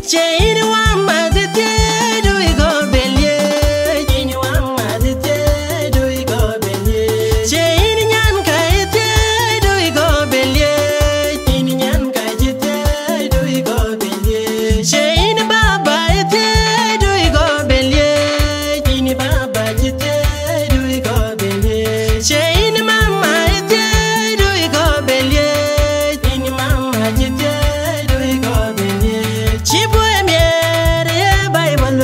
Chain one mother do we go belly? Chain one mother do we go belly? Chain yan kaite do we go belly? Chain yan kaite do we go belly? Chain baba ite do we go belly? Chain baba ite do we go belly? Chain mama ite do we go belly? Chain mama ite do we go belly? Chibu emiere Bible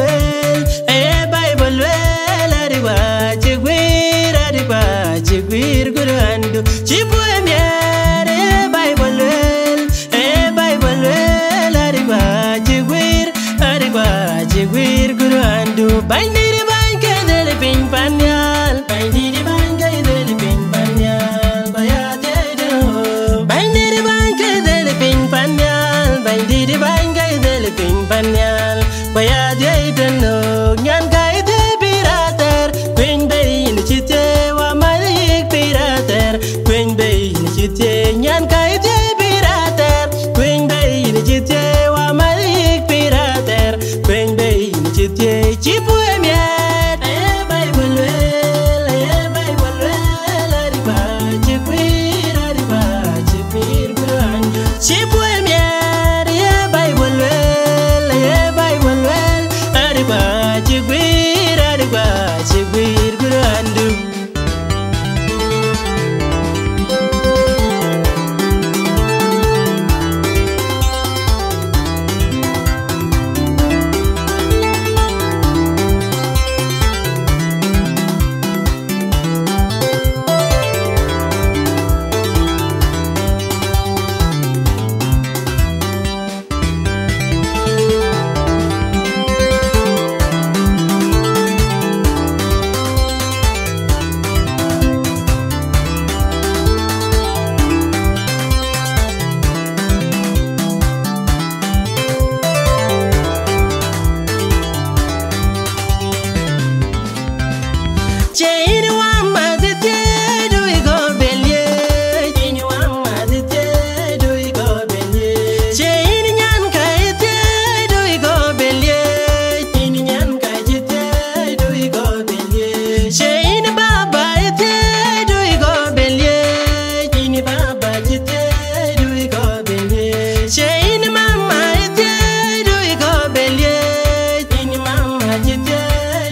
well ariwa chigwir guru andu. Chibu emiere Bible well ariwa chigwir guru andu. Bandiri banke dele pin panyal, bandiri banke dele pin panyal, bayate do. Bandiri banke dele pin panyal, bandiri banke dele pin panyal, bayate do. Nyan kai de pirater, queen bay in chite wa malik pirater, queen bay in chite. Nyan kai de pirater, queen bay in chite wa malik pirater, queen bay in chite. Chipu emiet, Bible well, ariba chigwir guran. Chipu emiet, Bible well, ariba chigwir guran. Chain one mother do we go belly? Chain one mother do we go belly? Chain yan kaite do we go belly? Chain yan kaite do we go belly? Chain baba ite do we go belly? Chain baba ite do we go belly? Chain mama ite do we go belly? Chain mama ite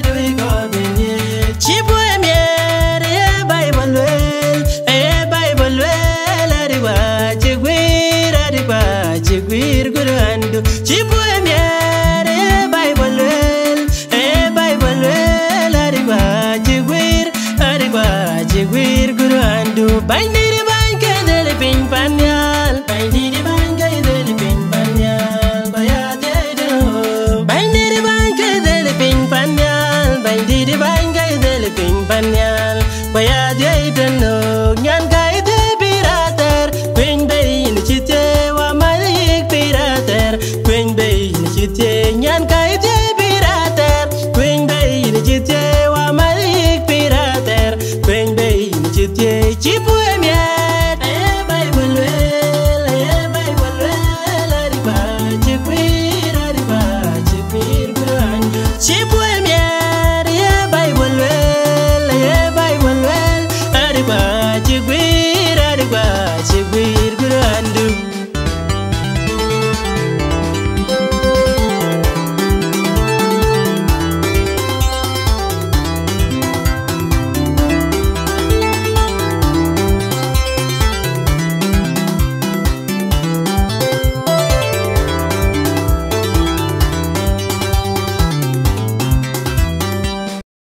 do we go belly? Chibu emiere Bible well ariwa chigwir guru andu. Chibu emiere Bible well ariwa chigwir guru andu. Bandiri banke dele pin panyal, bandiri banke dele pin panyal, bayate do. Bandiri banke dele pin panyal, bandiri banke dele pin panyal, bayate do. Nyan